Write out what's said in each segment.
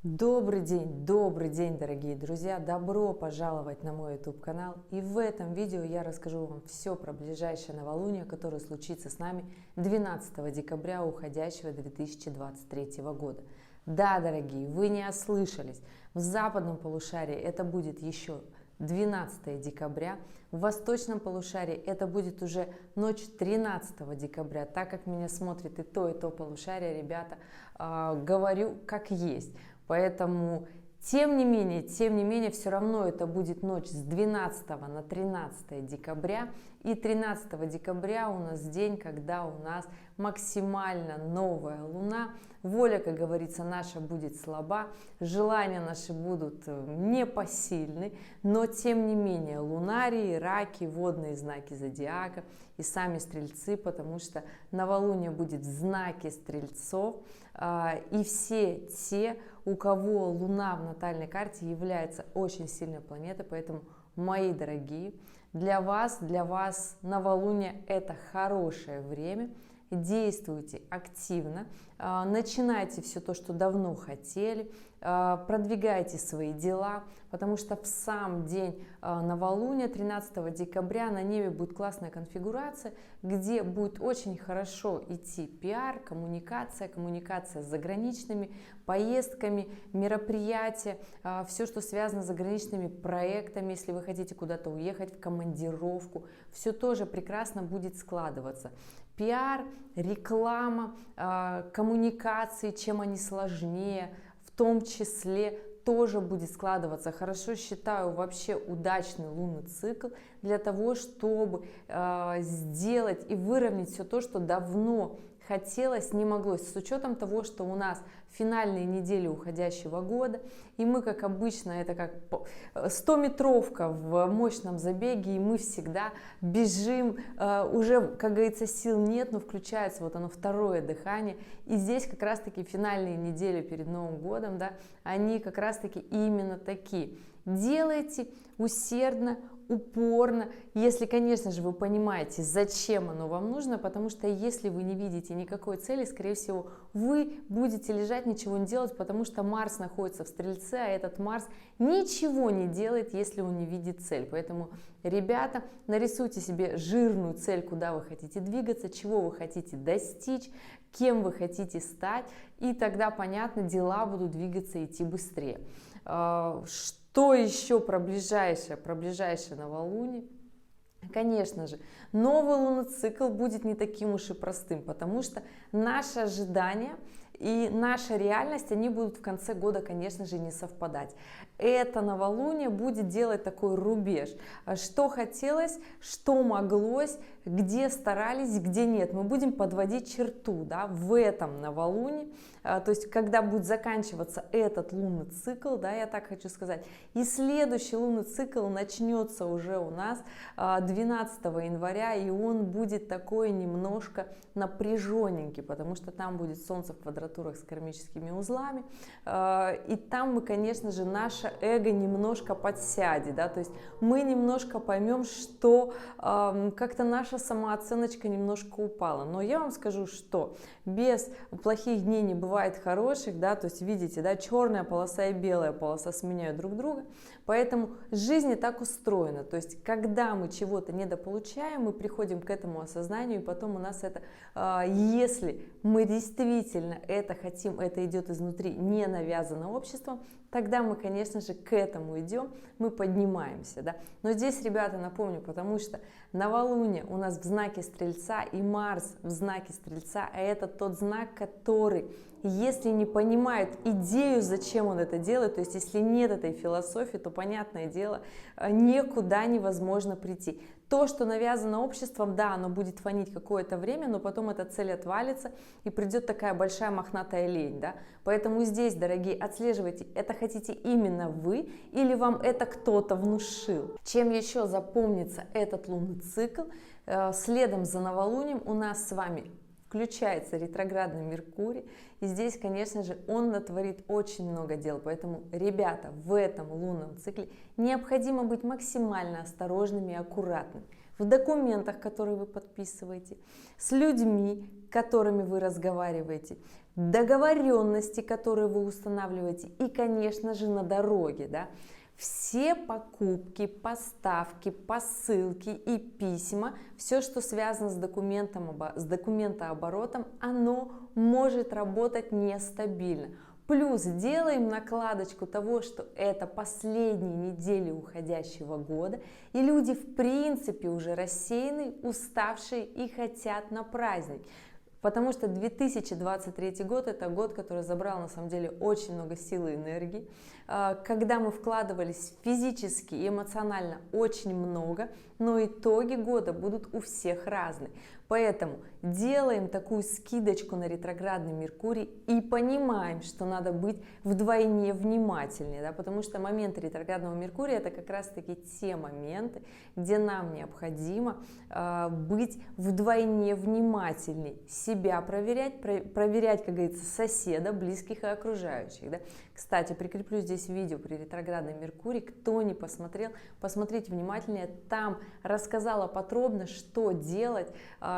Добрый день, дорогие друзья! Добро пожаловать на мой YouTube канал. И в этом видео я расскажу вам все про ближайшее новолуние, которое случится с нами 12 декабря уходящего 2023 года. Да, дорогие, вы не ослышались. В западном полушарии это будет еще 12 декабря, в восточном полушарии это будет уже ночь 13 декабря. Так как меня смотрит и то полушарие, ребята, говорю как есть. Поэтому, тем не менее, все равно это будет ночь с 12 на 13 декабря. И 13 декабря у нас день, когда у нас максимально новая луна. Воля, как говорится, наша будет слаба, желания наши будут непосильны, но тем не менее лунарии, раки, водные знаки зодиака и сами стрельцы, потому что новолуние будет в знаке стрельцов, и все те, у кого луна в натальной карте является очень сильной планетой, поэтому, мои дорогие, для вас новолуние это хорошее время. Действуйте активно, начинайте все то, что давно хотели, продвигайте свои дела, потому что в сам день новолуния, 13 декабря, на небе будет классная конфигурация, где будет очень хорошо идти пиар, коммуникация с заграничными поездками, мероприятия, все, что связано с заграничными проектами, если вы хотите куда-то уехать в командировку, все тоже прекрасно будет складываться. Пиар, реклама, коммуникации, чем они сложнее, в том числе тоже будет складываться. Хорошо считаю вообще удачный лунный цикл для того, чтобы сделать и выровнять все то, что давно хотелось, не моглось, с учетом того, что у нас финальные недели уходящего года, и мы, как обычно, это как 100-метровка в мощном забеге, и мы всегда бежим, уже, как говорится, сил нет, но включается вот оно второе дыхание, и здесь как раз-таки финальные недели перед Новым годом, да, они как раз-таки именно такие. Делайте усердно, упорно, если, конечно же, вы понимаете, зачем оно вам нужно, потому что если вы не видите никакой цели, скорее всего, вы будете лежать, ничего не делать, потому что Марс находится в Стрельце, а этот Марс ничего не делает, если он не видит цель. Поэтому, ребята, нарисуйте себе жирную цель, куда вы хотите двигаться, чего вы хотите достичь, кем вы хотите стать, и тогда, понятно, дела будут двигаться, идти быстрее. Что еще про ближайшее новолуние? Конечно же, новый лунный цикл будет не таким уж и простым, потому что наши ожидания и наша реальность, они будут в конце года, конечно же, не совпадать. Это новолуние будет делать такой рубеж. Что хотелось, что моглось, где старались, где нет. Мы будем подводить черту, да, в этом новолунии. То есть, когда будет заканчиваться этот лунный цикл, да, я так хочу сказать. И следующий лунный цикл начнется уже у нас 12 января, и он будет такой немножко напряженненький, потому что там будет Солнце в квадратурах с кармическими узлами, и там мы, конечно же, наше эго немножко подсядет, да, то есть мы немножко поймем, что как-то наша самооценочка немножко упала. Но я вам скажу, что без плохих дней не бывает хороших, да, то есть видите, да, черная полоса и белая полоса сменяют друг друга, поэтому жизнь так устроена, то есть когда мы чего-то недополучаем, мы приходим к этому осознанию, и потом у нас это, если мы действительно это хотим, это идет изнутри, не навязано обществом, тогда мы, конечно же, к этому идем, мы поднимаемся, да. Но здесь, ребята, напомню, потому что новолуние у нас в знаке Стрельца, и Марс в знаке Стрельца, а это тот знак, который, если не понимает идею, зачем он это делает, то есть если нет этой философии, то, понятное дело, никуда невозможно прийти. То, что навязано обществом, да, оно будет фонить какое-то время, но потом эта цель отвалится, и придет такая большая мохнатая лень, да. Поэтому здесь, дорогие, отслеживайте, это хотите именно вы, или вам это кто-то внушил. Чем еще запомнится этот лунный цикл? Следом за новолунием у нас с вами включается ретроградный Меркурий, и здесь, конечно же, он натворит очень много дел, поэтому, ребята, в этом лунном цикле необходимо быть максимально осторожными и аккуратными в документах, которые вы подписываете, с людьми, с которыми вы разговариваете, договоренности, которые вы устанавливаете, и, конечно же, на дороге, да. Все покупки, поставки, посылки и письма, все, что связано с документооборотом, оно может работать нестабильно. Плюс делаем накладочку того, что это последние недели уходящего года, и люди в принципе уже рассеяны, уставшие и хотят на праздник. Потому что 2023 год – это год, который забрал на самом деле очень много сил и энергии. Когда мы вкладывались физически и эмоционально очень много, но итоги года будут у всех разные. Поэтому делаем такую скидочку на ретроградный Меркурий и понимаем, что надо быть вдвойне внимательнее, да, потому что моменты ретроградного Меркурия – это как раз-таки те моменты, где нам необходимо быть вдвойне внимательнее, себя проверять, как говорится, соседа, близких и окружающих. Да. Кстати, прикреплю здесь видео при ретроградном Меркурии, кто не посмотрел, посмотрите внимательнее, там рассказала подробно, что делать,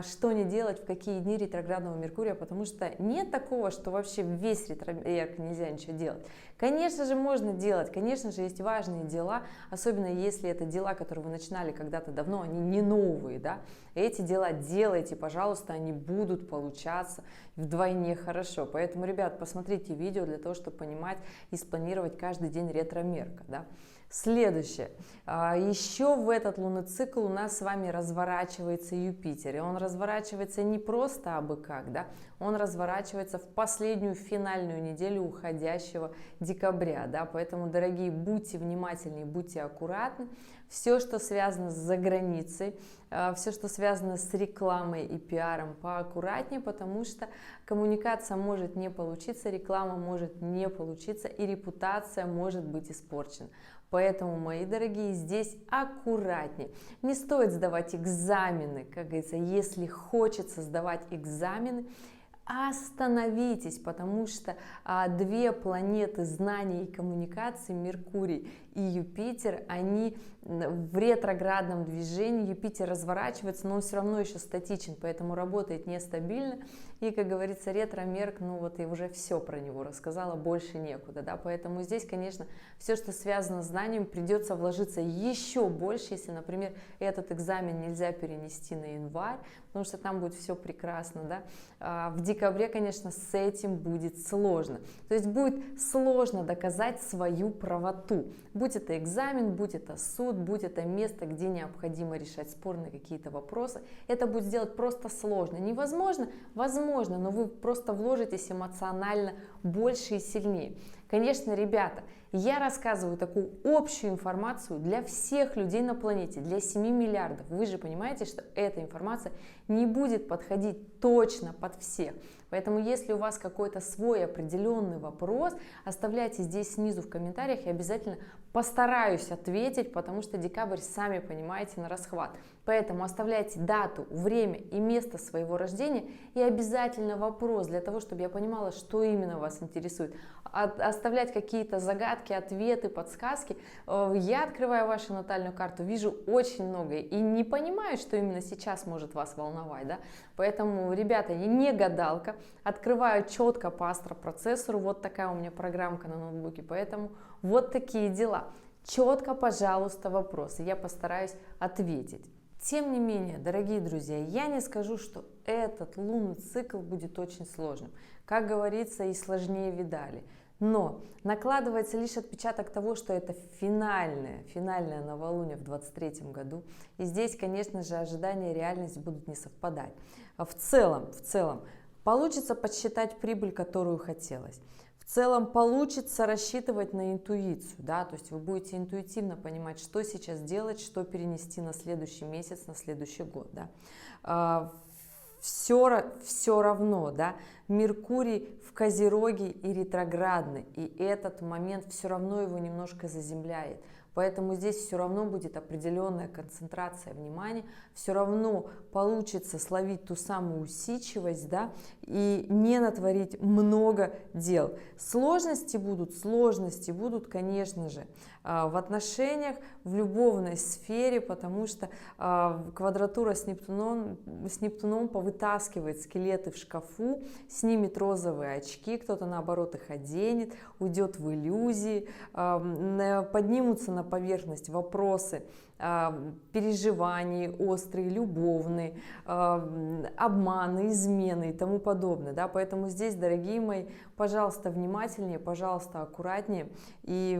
что не делать в какие дни ретроградного Меркурия, потому что нет такого, что вообще весь ретроградный нельзя ничего делать. Конечно же, можно делать, конечно же, есть важные дела, особенно если это дела, которые вы начинали когда-то давно, они не новые, да, эти дела делайте, пожалуйста, они будут получаться вдвойне хорошо. Поэтому, ребят, посмотрите видео для того, чтобы понимать и спланировать каждый день ретро-мерка, да. Следующее. Еще в этот лунный цикл у нас с вами разворачивается Юпитер. И он разворачивается не просто абы как, да, он разворачивается в последнюю финальную неделю уходящего декабря. Да, поэтому, дорогие, будьте внимательны, будьте аккуратны. Все, что связано с заграницей, все, что связано с рекламой и пиаром, поаккуратнее, потому что коммуникация может не получиться, реклама может не получиться и репутация может быть испорчена. Поэтому, мои дорогие, здесь аккуратнее. Не стоит сдавать экзамены, как говорится, если хочется сдавать экзамены, остановитесь, потому что две планеты знаний и коммуникации, Меркурий и Юпитер, они в ретроградном движении. Юпитер разворачивается, но он все равно еще статичен, поэтому работает нестабильно. И, как говорится, ретро-мерк, ну вот я уже все про него рассказала, больше некуда, да, поэтому здесь, конечно, все, что связано с знанием, придется вложиться еще больше, если, например, этот экзамен нельзя перенести на январь, потому что там будет все прекрасно, да. В декабре, конечно, с этим будет сложно, то есть будет сложно доказать свою правоту, будь это экзамен, будь это суд, будь это место, где необходимо решать спорные какие-то вопросы, это будет сделать просто сложно, невозможно, возможно, но вы просто вложитесь эмоционально больше и сильнее. Конечно, ребята, я рассказываю такую общую информацию для всех людей на планете, для 7 миллиардов. Вы же понимаете, что эта информация не будет подходить точно под всех. Поэтому, если у вас какой-то свой определенный вопрос, оставляйте здесь снизу в комментариях, я обязательно постараюсь ответить, потому что декабрь, сами понимаете, на расхват. Поэтому оставляйте дату, время и место своего рождения и обязательно вопрос для того, чтобы я понимала, что именно вас интересует. Оставлять какие-то загадки, ответы, подсказки. Я открываю вашу натальную карту, вижу очень многое и не понимаю, что именно сейчас может вас волновать, да? Поэтому, ребята, я не гадалка, открываю четко по астропроцессору, вот такая у меня программка на ноутбуке, поэтому вот такие дела. Четко, пожалуйста, вопросы, я постараюсь ответить. Тем не менее, дорогие друзья, я не скажу, что этот лунный цикл будет очень сложным. Как говорится, и сложнее видали. Но накладывается лишь отпечаток того, что это финальное новолуние в 2023 году. И здесь, конечно же, ожидания и реальность будут не совпадать. В целом, получится подсчитать прибыль, которую хотелось. В целом получится рассчитывать на интуицию, да, то есть вы будете интуитивно понимать, что сейчас делать, что перенести на следующий месяц, на следующий год, да. Все равно, да, Меркурий в Козероге и ретроградный, и этот момент все равно его немножко заземляет. Поэтому здесь все равно будет определенная концентрация внимания, все равно получится словить ту самую усидчивость, да, и не натворить много дел. Сложности будут, конечно же, в отношениях, в любовной сфере, потому что квадратура с Нептуном повытаскивает скелеты в шкафу, снимет розовые очки, кто-то наоборот их оденет, уйдет в иллюзии, поднимутся на поверхность вопросы переживаний острые, любовные, обманы, измены и тому подобное, да, поэтому здесь, дорогие мои, пожалуйста, внимательнее, пожалуйста, аккуратнее, и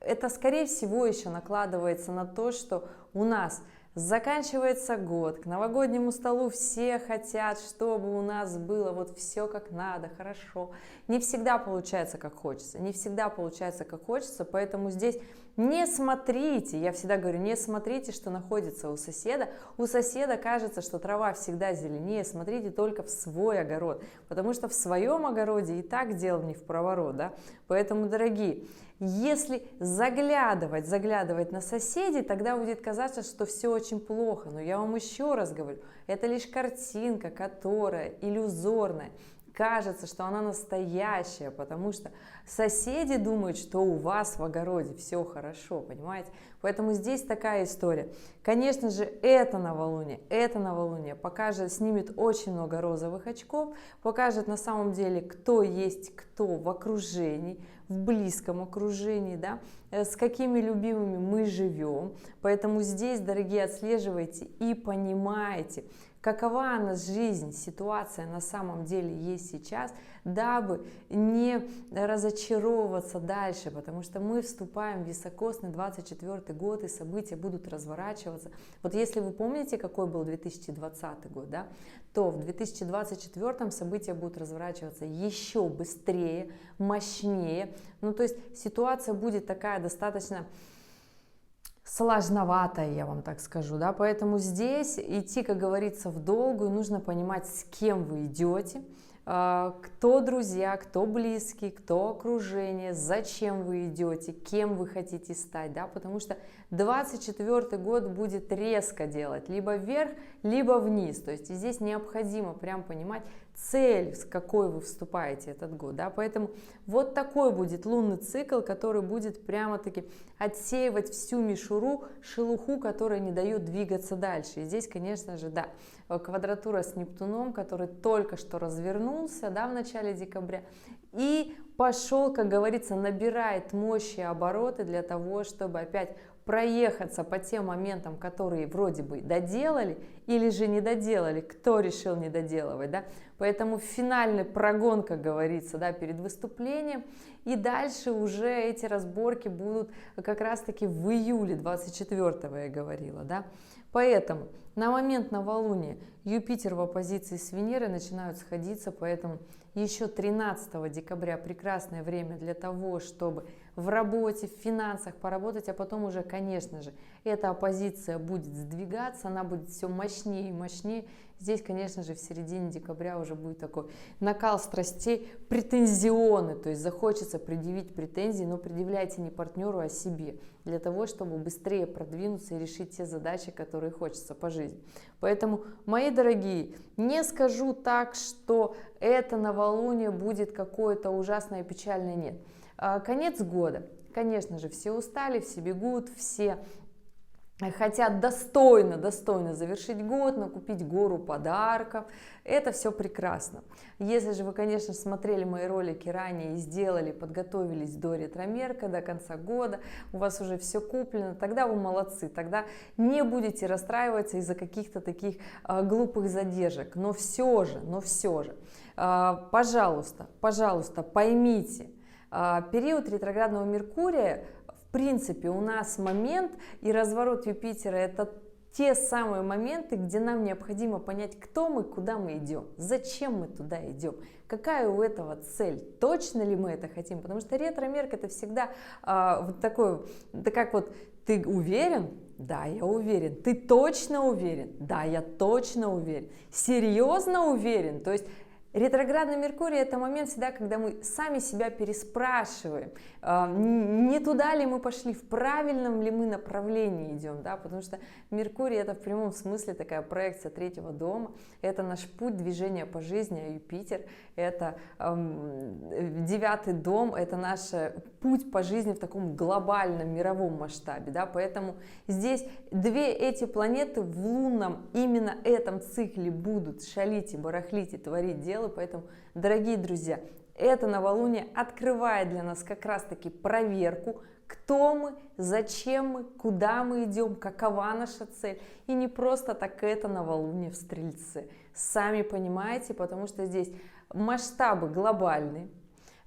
это, скорее всего, еще накладывается на то, что у нас заканчивается год, к новогоднему столу все хотят, чтобы у нас было вот все как надо, хорошо. Не всегда получается как хочется, не всегда получается как хочется, поэтому здесь не смотрите, я всегда говорю, не смотрите, что находится у соседа. У соседа кажется, что трава всегда зеленее, смотрите только в свой огород, потому что в своем огороде и так дело не в проворот, да. Поэтому, дорогие, если заглядывать на соседей, тогда будет казаться, что все очень плохо. Но я вам еще раз говорю, это лишь картинка, которая иллюзорная. Кажется, что она настоящая, потому что соседи думают, что у вас в огороде все хорошо, понимаете? Поэтому здесь такая история. Конечно же, это новолуние покажет, снимет очень много розовых очков, покажет на самом деле, кто есть кто в окружении, в близком окружении, да, с какими любимыми мы живем. Поэтому здесь, дорогие, отслеживайте и понимаете, какова она жизнь, ситуация на самом деле есть сейчас, дабы не разочаровываться дальше, потому что мы вступаем в високосный 24 год, и события будут разворачиваться. Вот если вы помните, какой был 2020 год, да, то в 2024 события будут разворачиваться еще быстрее, мощнее. Ну, то есть ситуация будет такая достаточно сложноватая, я вам так скажу, да, поэтому здесь идти, как говорится, в долгую, нужно понимать, с кем вы идете, кто друзья, кто близкие, кто окружение, зачем вы идете, кем вы хотите стать, да, потому что 24 год будет резко делать либо вверх, либо вниз, то есть здесь необходимо прям понимать цель, с какой вы вступаете этот год, да, поэтому вот такой будет лунный цикл, который будет прямо-таки отсеивать всю мишуру, шелуху, которая не дает двигаться дальше. И здесь, конечно же, да, квадратура с Нептуном, который только что развернулся, да, в начале декабря, и пошел, как говорится, набирает мощи и обороты для того, чтобы опять проехаться по тем моментам, которые вроде бы доделали или же не доделали, кто решил не доделывать, да, поэтому финальный прогон, как говорится, да, перед выступлением, и дальше уже эти разборки будут как раз-таки в июле 24-го, я говорила, да, поэтому на момент новолуния Юпитер в оппозиции с Венерой начинают сходиться, поэтому еще 13 декабря прекрасное время для того, чтобы в работе, в финансах поработать, а потом уже, конечно же, эта оппозиция будет сдвигаться, она будет все мощнее и мощнее. Здесь, конечно же, в середине декабря уже будет такой накал страстей, претензионный, то есть захочется предъявить претензии, но предъявляйте не партнеру, а себе, для того, чтобы быстрее продвинуться и решить те задачи, которые хочется по жизни. Поэтому, мои дорогие, не скажу так, что это новолуние будет какое-то ужасное и печальное, нет. Конец года, конечно же, все устали, все бегут, все хотят достойно завершить год, накупить гору подарков. Это все прекрасно. Если же вы, конечно, смотрели мои ролики ранее и сделали, подготовились до ретромерка, до конца года, у вас уже все куплено, тогда вы молодцы, тогда не будете расстраиваться из-за каких-то таких глупых задержек. Но все же, пожалуйста, поймите, период ретроградного Меркурия, в принципе, у нас момент и разворот Юпитера — это те самые моменты, где нам необходимо понять, кто мы, куда мы идем, зачем мы туда идем, какая у этого цель, точно ли мы это хотим, потому что ретро-мерк — это всегда вот такой, да, как вот: ты уверен? Да, я уверен. Ты точно уверен? Да, я точно уверен. Серьезно уверен? То есть ретроградный Меркурий — это момент всегда, когда мы сами себя переспрашиваем, не туда ли мы пошли, в правильном ли мы направлении идем, да, потому что Меркурий — это в прямом смысле такая проекция третьего дома, это наш путь движения по жизни, а Юпитер — это 9-й дом, это наш путь по жизни в таком глобальном мировом масштабе, да, поэтому здесь две эти планеты в лунном именно этом цикле будут шалить и барахлить и творить дело, делаю, поэтому, дорогие друзья, это новолуние открывает для нас как раз-таки проверку, кто мы, зачем мы, куда мы идем, какова наша цель. И не просто так это новолуние в Стрельце. Сами понимаете, потому что здесь масштабы глобальные,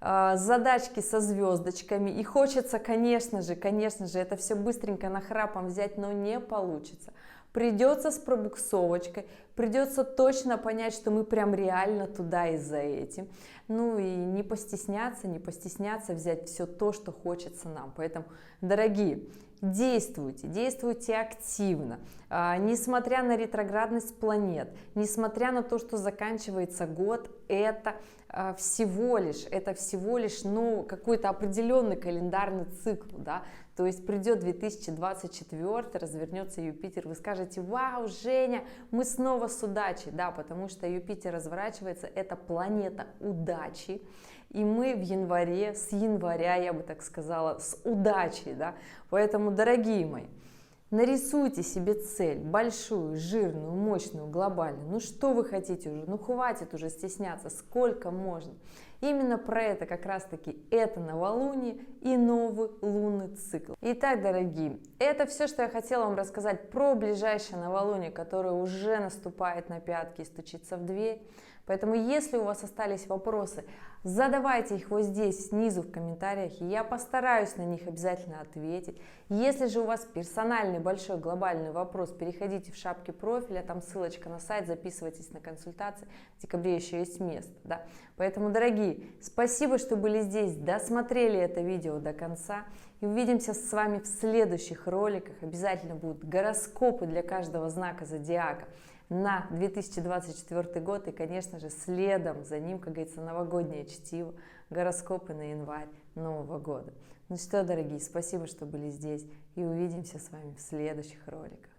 задачки со звездочками, и хочется, конечно же, это все быстренько нахрапом взять, но не получится. Придется с пробуксовочкой, придется точно понять, что мы прям реально туда и за этим. Ну и не постесняться взять все то, что хочется нам. Поэтому, дорогие, действуйте активно. Несмотря на ретроградность планет, несмотря на то, что заканчивается год, это всего лишь ну, какой-то определенный календарный цикл, да, то есть придет 2024, развернется Юпитер, вы скажете: вау, Женя, мы снова с удачей, да, потому что Юпитер разворачивается, это планета удачи, и мы в январе, с января, я бы так сказала, с удачей, да, поэтому, дорогие мои, нарисуйте себе цель, большую, жирную, мощную, глобальную. Ну что вы хотите уже? Ну хватит уже стесняться, сколько можно. Именно про это как раз-таки это новолуние и новый лунный цикл. Итак, дорогие, это все, что я хотела вам рассказать про ближайшее новолуние, которое уже наступает на пятки и стучится в дверь. Поэтому, если у вас остались вопросы, задавайте их вот здесь, снизу в комментариях, и я постараюсь на них обязательно ответить. Если же у вас персональный, большой, глобальный вопрос, переходите в шапки профиля, там ссылочка на сайт, записывайтесь на консультации, в декабре еще есть место. Да? Поэтому, дорогие, спасибо, что были здесь, досмотрели это видео до конца. И увидимся с вами в следующих роликах. Обязательно будут гороскопы для каждого знака зодиака на 2024 год, и, конечно же, следом за ним, как говорится, новогоднее чтиво, гороскопы на январь Нового года. Ну что, дорогие, спасибо, что были здесь, и увидимся с вами в следующих роликах.